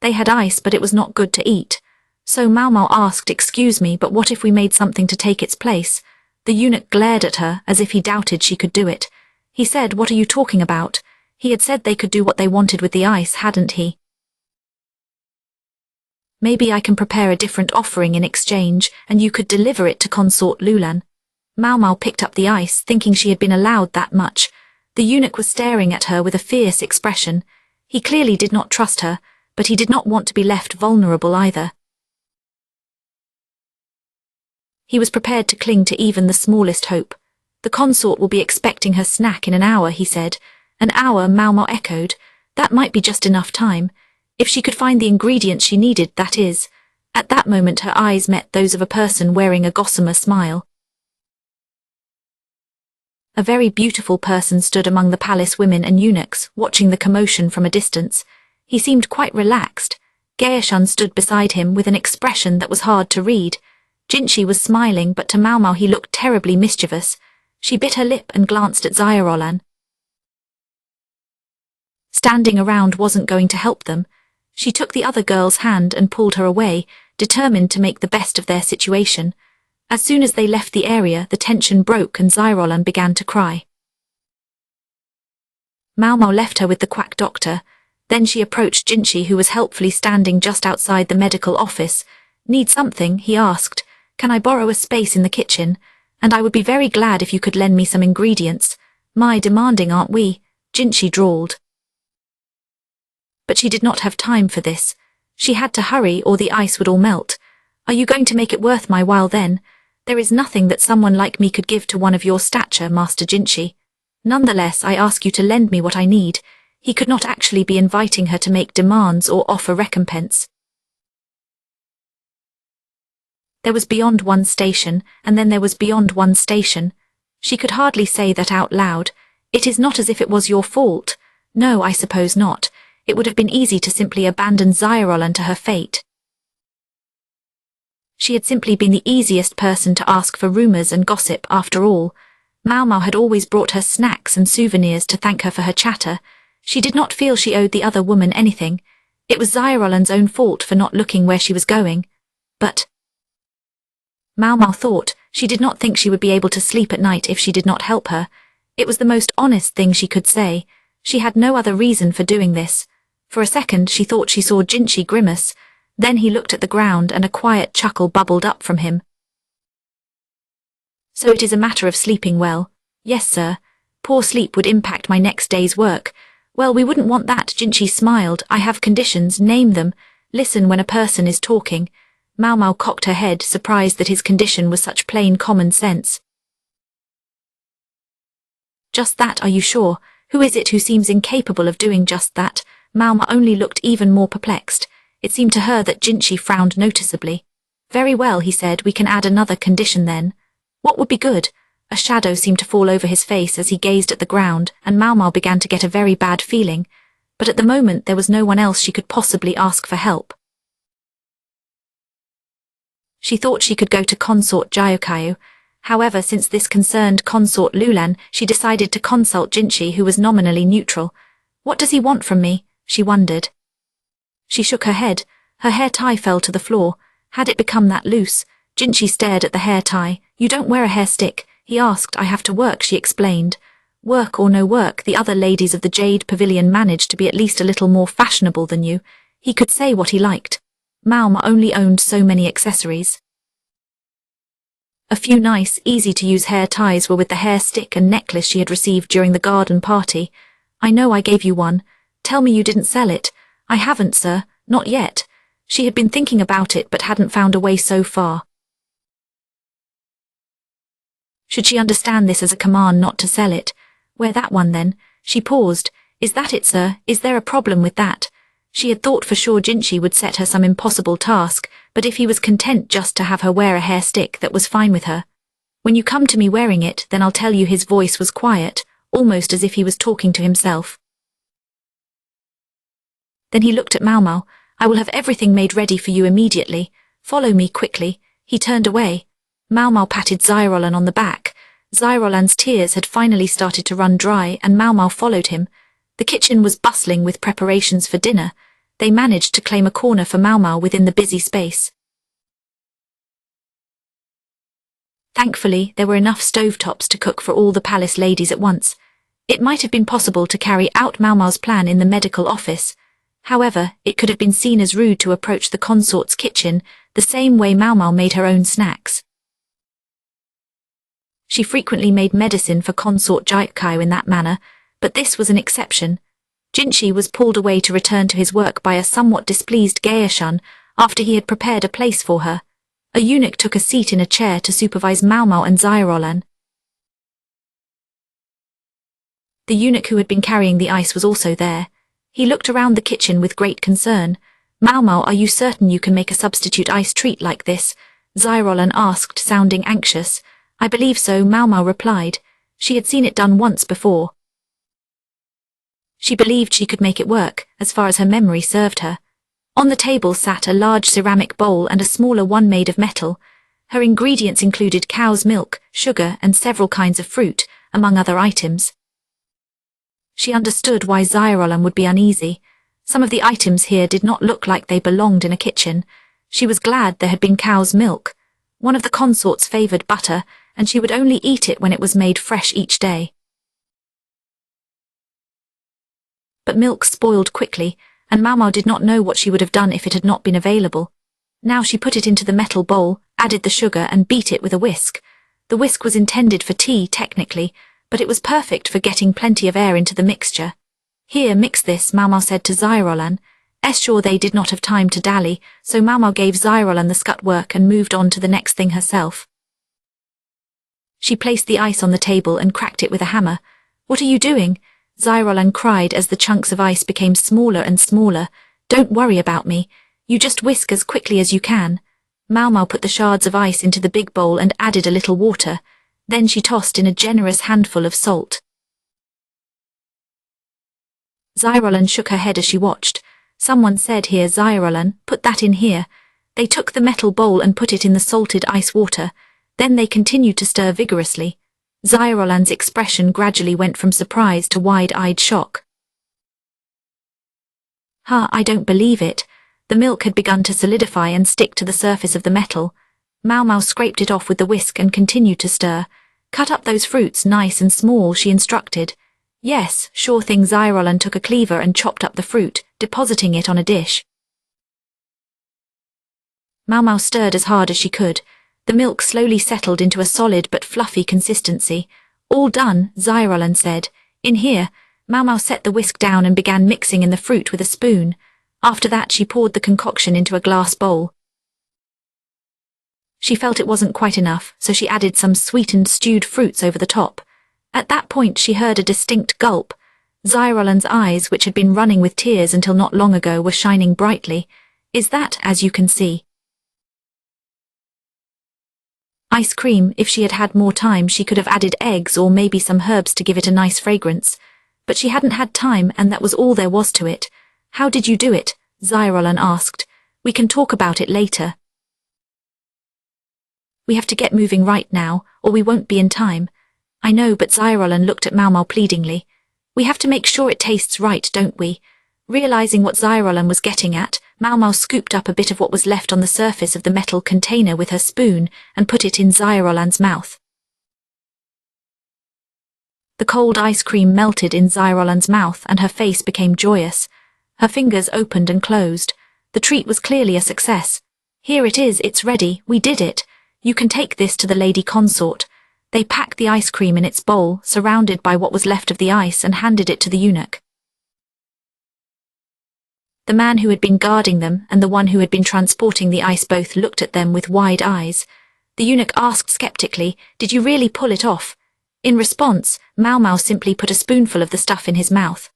They had ice, but it was not good to eat. So Maomao asked, "Excuse me, but what if we made something to take its place?" The eunuch glared at her as if he doubted she could do it. He said, "What are you talking about?" He had said they could do what they wanted with the ice, hadn't he? "Maybe I can prepare a different offering in exchange, and you could deliver it to Consort Lulan." Maomao picked up the ice, thinking she had been allowed that much. The eunuch was staring at her with a fierce expression. He clearly did not trust her, but he did not want to be left vulnerable either. He was prepared to cling to even the smallest hope. "The consort will be expecting her snack in an hour," he said. "An hour," Maomao echoed. "That might be just enough time. If she could find the ingredients she needed, that is." At that moment her eyes met those of a person wearing a gossamer smile. A very beautiful person stood among the palace women and eunuchs, watching the commotion from a distance. He seemed quite relaxed. Gaeshun stood beside him with an expression that was hard to read. Jinchi was smiling, but to Maomao he looked terribly mischievous. She bit her lip and glanced at Xiaolan. Standing around wasn't going to help them. She took the other girl's hand and pulled her away, determined to make the best of their situation. As soon as they left the area, the tension broke and Xiaolan began to cry. Maomao left her with the quack doctor. Then she approached Jinchi, who was helpfully standing just outside the medical office. "Need something?" he asked. "Can I borrow a space in the kitchen? And I would be very glad if you could lend me some ingredients. My demanding, aren't we?" Jinchi drawled. But she did not have time for this. She had to hurry or the ice would all melt. "Are you going to make it worth my while then? There is nothing that someone like me could give to one of your stature, Master Jinchi. Nonetheless, I ask you to lend me what I need." He could not actually be inviting her to make demands or offer recompense. There was beyond one station, and then there was beyond one station. She could hardly say that out loud. "It is not as if it was your fault." No, I suppose not. It would have been easy to simply abandon Xiaolan to her fate. She had simply been the easiest person to ask for rumors and gossip after all. Maomao had always brought her snacks and souvenirs to thank her for her chatter. She did not feel she owed the other woman anything. It was Xiaolan's own fault for not looking where she was going. But Maomao thought she did not think she would be able to sleep at night if she did not help her. It was the most honest thing she could say. She had no other reason for doing this. For a second she thought she saw Jinchi grimace. Then he looked at the ground and a quiet chuckle bubbled up from him. "So it is a matter of sleeping well." "Yes, sir. Poor sleep would impact my next day's work." "Well, we wouldn't want that," Jinchi smiled. "I have conditions, name them. Listen when a person is talking." Maomao cocked her head, surprised that his condition was such plain common sense. "Just that, are you sure? Who is it who seems incapable of doing just that?" Maomao only looked even more perplexed. It seemed to her that Jinchi frowned noticeably. "Very well," he said, "we can add another condition then." "What would be good?" A shadow seemed to fall over his face as he gazed at the ground, and Maomao began to get a very bad feeling. But at the moment there was no one else she could possibly ask for help. She thought she could go to Consort Jyokayu. However, since this concerned Consort Lulan, she decided to consult Jinchi, who was nominally neutral. "What does he want from me?" she wondered. She shook her head. Her hair tie fell to the floor. Had it become that loose? Jinchi stared at the hair tie. "You don't wear a hair stick?" he asked. "I have to work," she explained. Work or no work, the other ladies of the Jade Pavilion managed to be at least a little more fashionable than you. He could say what he liked. Maomao only owned so many accessories. A few nice, easy-to-use hair ties were with the hair stick and necklace she had received during the garden party. "I know I gave you one. Tell me you didn't sell it." "I haven't, sir, not yet." She had been thinking about it but hadn't found a way so far. Should she understand this as a command not to sell it? "Wear that one then." She paused. "Is that it, sir? Is there a problem with that?" She had thought for sure Jinchi would set her some impossible task, but if he was content just to have her wear a hair stick, that was fine with her. "When you come to me wearing it, then I'll tell you." His voice was quiet, almost as if he was talking to himself. Then he looked at Maomao. "I will have everything made ready for you immediately. Follow me quickly." He turned away. Maomao patted Xiaolan on the back. Xiaolan's tears had finally started to run dry, and Maomao followed him. The kitchen was bustling with preparations for dinner. they managed to claim a corner for Maomao within the busy space. Thankfully, there were enough stovetops to cook for all the palace ladies at once. It might have been possible to carry out Maomao's plan in the medical office. However, it could have been seen as rude to approach the consort's kitchen the same way Maomao made her own snacks. She frequently made medicine for consort Gyokyo in that manner, but this was an exception. Jinchi was pulled away to return to his work by a somewhat displeased Geishun after he had prepared a place for her. A eunuch took a seat in a chair to supervise Maomao and Xiaolan. The eunuch who had been carrying the ice was also there. He looked around the kitchen with great concern. "Maomao, are you certain you can make a substitute ice treat like this?" Xiaolan asked, sounding anxious. "I believe so," Maomao replied. She had seen it done once before. She believed she could make it work, as far as her memory served her. On the table sat a large ceramic bowl and a smaller one made of metal. Her ingredients included cow's milk, sugar, and several kinds of fruit, among other items. She understood why Xiaolan would be uneasy. Some of the items here did not look like they belonged in a kitchen. She was glad there had been cow's milk, one of the consort's favoured butter, and she would only eat it when it was made fresh each day. But milk spoiled quickly, and Maomao did not know what she would have done if it had not been available. Now she put it into the metal bowl, added the sugar and beat it with a whisk. The whisk was intended for tea, technically, but it was perfect for getting plenty of air into the mixture. "Here, mix this," Maomao said to Xiaolan. Sure they did not have time to dally, so Maomao gave Xiaolan the scut work and moved on to the next thing herself. She placed the ice on the table and cracked it with a hammer. "What are you doing?" Xiaolan cried as the chunks of ice became smaller and smaller. "Don't worry about me. You just whisk as quickly as you can." Maomao put the shards of ice into the big bowl and added a little water. Then she tossed in a generous handful of salt. Xiaolan shook her head as she watched. "Someone said here, Xiaolan, put that in here." They took the metal bowl and put it in the salted ice water. Then they continued to stir vigorously. Xiaolan's expression gradually went from surprise to wide-eyed shock. I don't believe it." The milk had begun to solidify and stick to the surface of the metal. Maomao scraped it off with the whisk and continued to stir. "Cut up those fruits nice and small," she instructed. "Yes, sure thing." Xiaolan took a cleaver and chopped up the fruit, depositing it on a dish. Maomao stirred as hard as she could. The milk slowly settled into a solid but fluffy consistency. "All done," Xiaolan said. "In here." Maomao set the whisk down and began mixing in the fruit with a spoon. After that she poured the concoction into a glass bowl. She felt it wasn't quite enough, so she added some sweetened stewed fruits over the top. At that point she heard a distinct gulp. Xiaolan's eyes, which had been running with tears until not long ago, were shining brightly. "Is that as you can see?" Ice cream. If she had had more time, she could have added eggs or maybe some herbs to give it a nice fragrance. But she hadn't had time, and that was all there was to it. "How did you do it?" Xiaolan asked. "We can talk about it later. We have to get moving right now, or we won't be in time." "I know," but Xiaolan looked at Maomao pleadingly. "We have to make sure it tastes right, don't we?" Realizing what Xiaolan was getting at, Maomao scooped up a bit of what was left on the surface of the metal container with her spoon and put it in Xiaolan's mouth. The cold ice cream melted in Xiaolan's mouth and her face became joyous. Her fingers opened and closed. The treat was clearly a success. "Here it is, it's ready, we did it. You can take this to the lady consort." They packed the ice cream in its bowl, surrounded by what was left of the ice, and handed it to the eunuch. The man who had been guarding them and the one who had been transporting the ice both looked at them with wide eyes. The eunuch asked skeptically, "Did you really pull it off?" In response, Maomao simply put a spoonful of the stuff in his mouth.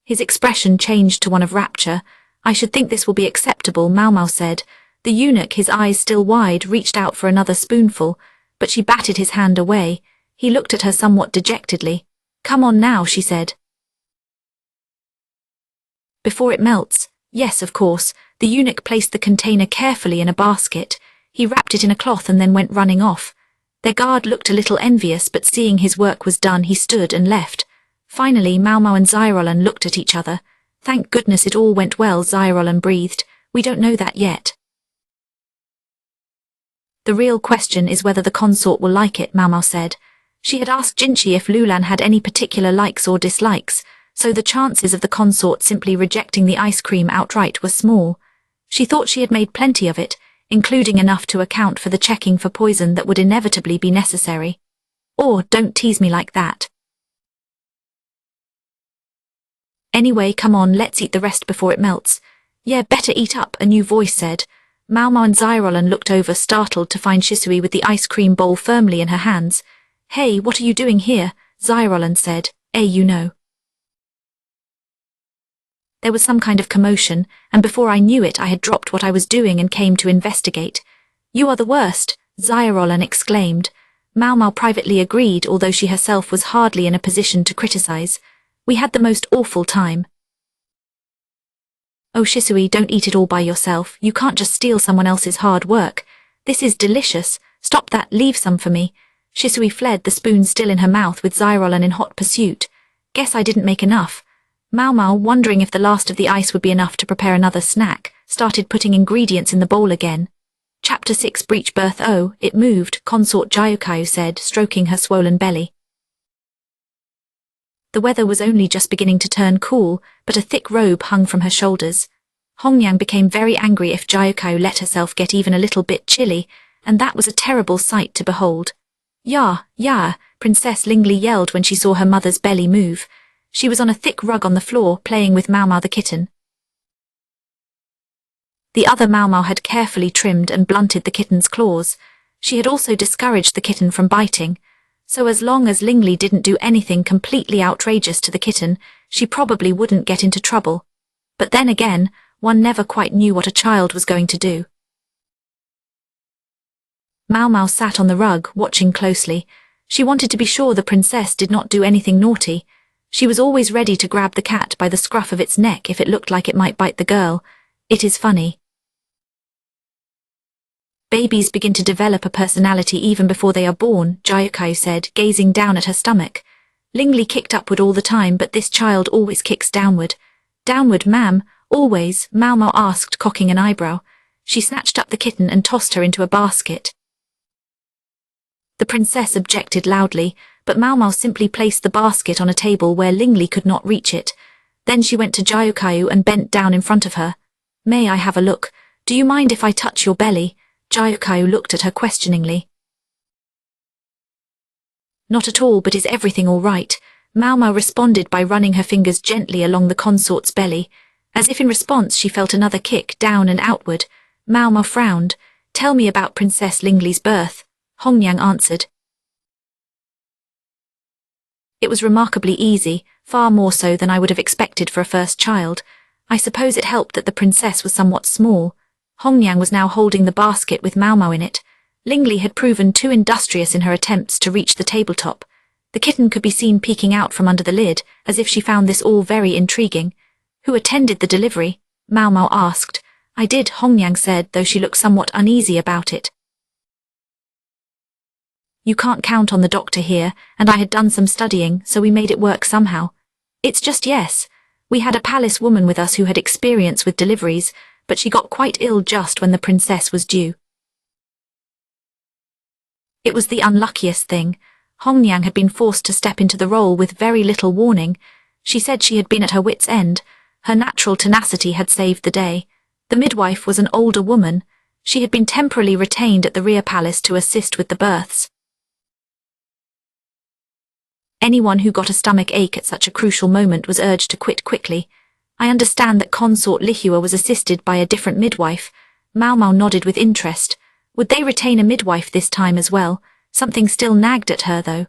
His expression changed to one of rapture. "I should think this will be acceptable," Maomao said. The eunuch, his eyes still wide, reached out for another spoonful, but she batted his hand away. He looked at her somewhat dejectedly. "Come on now," she said. "Before it melts." "Yes, of course." The eunuch placed the container carefully in a basket. He wrapped it in a cloth and then went running off. Their guard looked a little envious, but seeing his work was done, he stood and left. Finally, Maomao and Xiaolan looked at each other. Thank goodness it all went well, Zyrolan breathed. We don't know that yet. The real question is whether the consort will like it, Maomao said. She had asked Jinchi if Lulan had any particular likes or dislikes, so the chances of the consort simply rejecting the ice cream outright were small. She thought she had made plenty of it, including enough to account for the checking for poison that would inevitably be necessary. Or, don't tease me like that. Anyway, come on, let's eat the rest before it melts. Yeah, better eat up, a new voice said. Maomao and Zyrolan looked over, startled to find Shisui with the ice cream bowl firmly in her hands. Hey, what are you doing here? Zyrolan said. You know. There was some kind of commotion, and before I knew it I had dropped what I was doing and came to investigate. You are the worst, Zyrolan exclaimed. Maomao privately agreed, although she herself was hardly in a position to criticize. We had the most awful time. Oh Shisui, don't eat it all by yourself. You can't just steal someone else's hard work. This is delicious. Stop that, leave some for me. Shisui fled, the spoon still in her mouth, with Zyrolan in hot pursuit. Guess I didn't make enough. Maomao, wondering if the last of the ice would be enough to prepare another snack, started putting ingredients in the bowl again. Chapter 6 Breech Birth. Oh, it moved, Consort Gyukayu said, stroking her swollen belly. The weather was only just beginning to turn cool, but a thick robe hung from her shoulders. Hongyang became very angry if Gyukayu let herself get even a little bit chilly, and that was a terrible sight to behold. Ya, Princess Lingli yelled when she saw her mother's belly move. She was on a thick rug on the floor, playing with Maomao the kitten. The other Maomao had carefully trimmed and blunted the kitten's claws. She had also discouraged the kitten from biting. So as long as Lingli didn't do anything completely outrageous to the kitten, she probably wouldn't get into trouble. But then again, one never quite knew what a child was going to do. Maomao sat on the rug, watching closely. She wanted to be sure the princess did not do anything naughty. She was always ready to grab the cat by the scruff of its neck if it looked like it might bite the girl. It is funny. Babies begin to develop a personality even before they are born, Gyukayu said, gazing down at her stomach. Lingli kicked upward all the time, but this child always kicks downward. Downward, ma'am, always, Maomao asked, cocking an eyebrow. She snatched up the kitten and tossed her into a basket. The princess objected loudly, but Maomao simply placed the basket on a table where Lingli could not reach it. Then she went to Gyukayu and bent down in front of her. May I have a look? Do you mind if I touch your belly? Gyukayu looked at her questioningly. Not at all, but is everything all right? Maomao responded by running her fingers gently along the consort's belly. As if in response she felt another kick down and outward. Maomao frowned. Tell me about Princess Lingli's birth, Hongyang answered. It was remarkably easy, far more so than I would have expected for a first child. I suppose it helped that the princess was somewhat small. Hongyang was now holding the basket with Maomao in it. Lingli had proven too industrious in her attempts to reach the tabletop. The kitten could be seen peeking out from under the lid, as if she found this all very intriguing. Who attended the delivery? Maomao asked. I did, Hongyang said, though she looked somewhat uneasy about it. You can't count on the doctor here, and I had done some studying, so we made it work somehow. It's just yes. We had a palace woman with us who had experience with deliveries, but she got quite ill just when the princess was due. It was the unluckiest thing. Hongyang had been forced to step into the role with very little warning. She said she had been at her wit's end. Her natural tenacity had saved the day. The midwife was an older woman. She had been temporarily retained at the rear palace to assist with the births. Anyone who got a stomach ache at such a crucial moment was urged to quit quickly. I understand that Consort Lihua was assisted by a different midwife. Maomao nodded with interest. Would they retain a midwife this time as well? Something still nagged at her, though.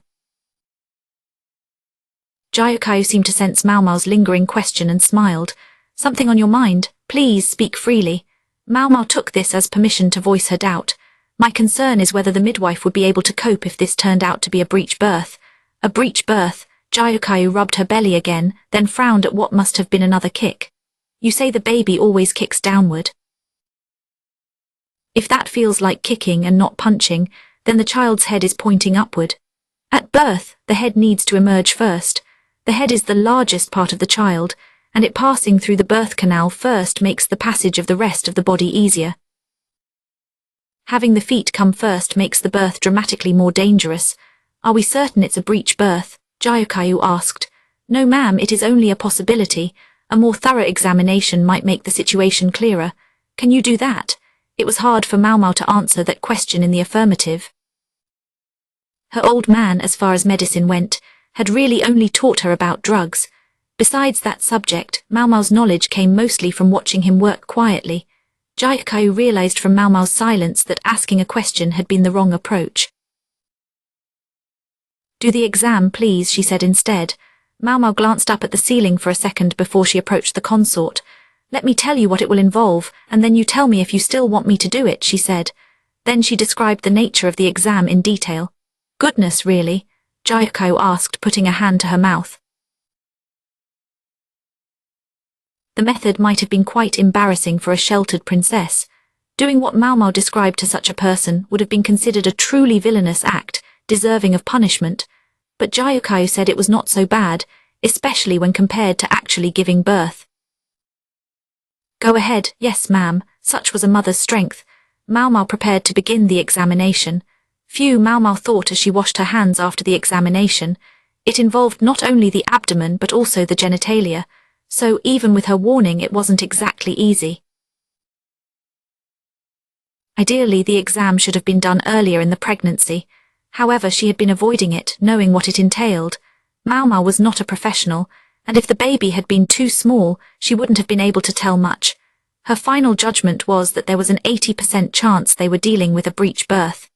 Gyukayu seemed to sense Maomao's lingering question and smiled. Something on your mind? Please speak freely. Maomao took this as permission to voice her doubt. My concern is whether the midwife would be able to cope if this turned out to be a breech birth. A breech birth. Gyukayu rubbed her belly again, then frowned at what must have been another kick. You say the baby always kicks downward. If that feels like kicking and not punching, then the child's head is pointing upward. At birth, the head needs to emerge first. The head is the largest part of the child, and it passing through the birth canal first makes the passage of the rest of the body easier. Having the feet come first makes the birth dramatically more dangerous. Are we certain it's a breech birth? Gyokаю asked. No ma'am, it is only a possibility. A more thorough examination might make the situation clearer. Can you do that? It was hard for Maomao to answer that question in the affirmative. Her old man, as far as medicine went, had really only taught her about drugs. Besides that subject, Maomao's knowledge came mostly from watching him work quietly. Gyokаю realized from Maomao's silence that asking a question had been the wrong approach. Do the exam, please, she said instead. Maomao glanced up at the ceiling for a second before she approached the consort. Let me tell you what it will involve, and then you tell me if you still want me to do it, she said. Then she described the nature of the exam in detail. Goodness, really? Gyokаю asked, putting a hand to her mouth. The method might have been quite embarrassing for a sheltered princess. Doing what Maomao described to such a person would have been considered a truly villainous act, deserving of punishment. But Gyokаю said it was not so bad, especially when compared to actually giving birth. Go ahead, yes ma'am, such was a mother's strength. Maomao prepared to begin the examination. Phew, Maomao thought as she washed her hands after the examination. It involved not only the abdomen but also the genitalia, so even with her warning it wasn't exactly easy. Ideally, the exam should have been done earlier in the pregnancy. However, she had been avoiding it, knowing what it entailed. Maomao was not a professional, and if the baby had been too small, she wouldn't have been able to tell much. Her final judgment was that there was an 80% chance they were dealing with a breech birth.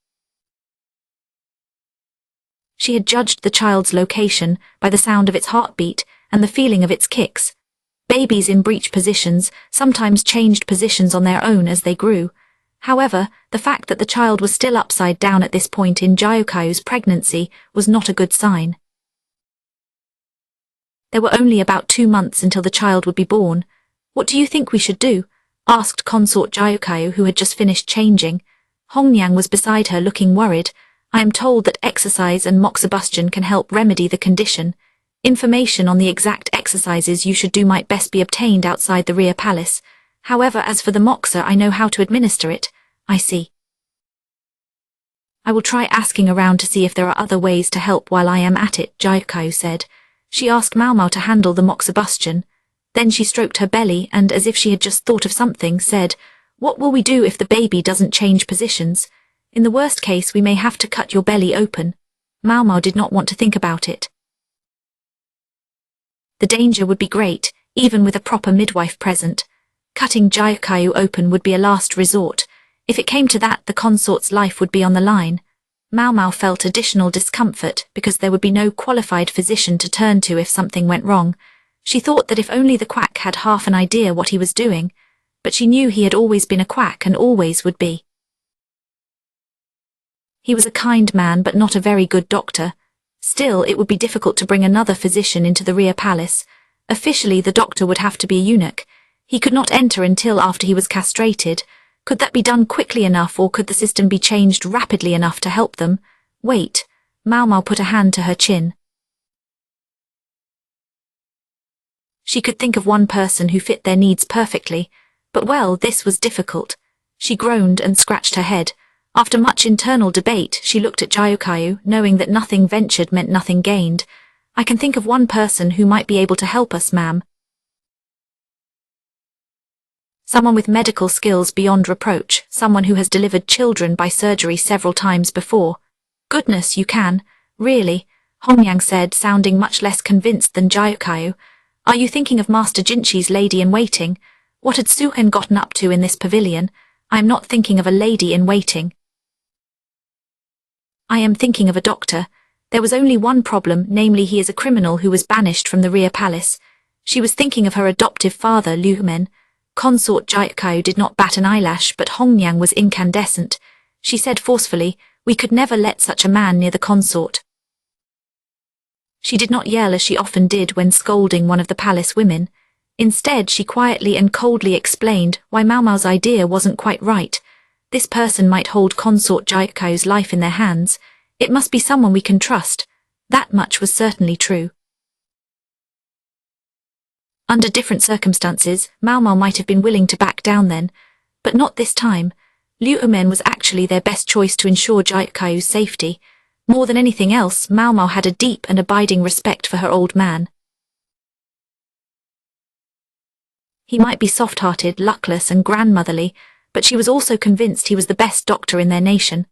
She had judged the child's location by the sound of its heartbeat and the feeling of its kicks. Babies in breech positions sometimes changed positions on their own as they grew. However, the fact that the child was still upside down at this point in Gyokayu's pregnancy was not a good sign. There were only about 2 months until the child would be born. What do you think we should do? Asked consort Gyokаю, who had just finished changing. Hongyang was beside her, looking worried. I am told that exercise and moxibustion can help remedy the condition. Information on the exact exercises you should do might best be obtained outside the rear palace. However, as for the moxa, I know how to administer it. I see. I will try asking around to see if there are other ways to help while I am at it, Gyokаю said. She asked Maomao to handle the moxibustion. Then she stroked her belly and, as if she had just thought of something, said, What will we do if the baby doesn't change positions? In the worst case, we may have to cut your belly open. Maomao did not want to think about it. The danger would be great, even with a proper midwife present. Cutting Gyokаю open would be a last resort. If it came to that, the consort's life would be on the line. Maomao felt additional discomfort because there would be no qualified physician to turn to if something went wrong. She thought that if only the quack had half an idea what he was doing, but she knew he had always been a quack and always would be. He was a kind man but not a very good doctor. Still, it would be difficult to bring another physician into the rear palace. Officially, the doctor would have to be a eunuch. He could not enter until after he was castrated. Could that be done quickly enough, or could the system be changed rapidly enough to help them? Wait. Maomao put a hand to her chin. She could think of one person who fit their needs perfectly, but well, this was difficult. She groaned and scratched her head. After much internal debate, she looked at Gyokаю, knowing that nothing ventured meant nothing gained. I can think of one person who might be able to help us, ma'am. Someone with medical skills beyond reproach, someone who has delivered children by surgery several times before. Goodness, you can? Really? Hongyang said, sounding much less convinced than Gyokаю. Are you thinking of Master Jinchi's lady-in-waiting? What had Suhen gotten up to in this pavilion? I am not thinking of a lady-in-waiting. I am thinking of a doctor. There was only one problem, namely he is a criminal who was banished from the rear palace. She was thinking of her adoptive father, Liu Men. Consort Gyokаю did not bat an eyelash, but Hongyang was incandescent. She said forcefully, we could never let such a man near the consort. She did not yell as she often did when scolding one of the palace women. Instead, she quietly and coldly explained why Maomao's idea wasn't quite right. This person might hold consort Gyokayu's life in their hands. It must be someone we can trust. That much was certainly true. Under different circumstances, Maomao might have been willing to back down then, but not this time. Liu Yumen was actually their best choice to ensure Jiakaiu's safety. More than anything else, Maomao had a deep and abiding respect for her old man. He might be soft-hearted, luckless, and grandmotherly, but she was also convinced he was the best doctor in their nation.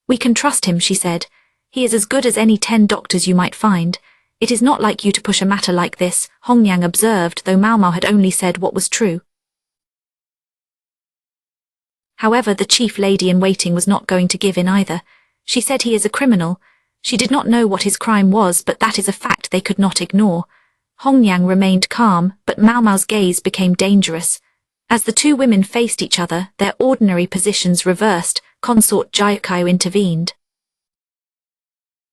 "We can trust him," she said. "He is as good as any 10 doctors you might find. It is not like you to push a matter like this," Hongyang observed, though Maomao had only said what was true. However, the chief lady-in-waiting was not going to give in either. She said he is a criminal. She did not know what his crime was, but that is a fact they could not ignore. Hongyang remained calm, but Maomao's gaze became dangerous. As the two women faced each other, their ordinary positions reversed. Consort Jiakaiu intervened.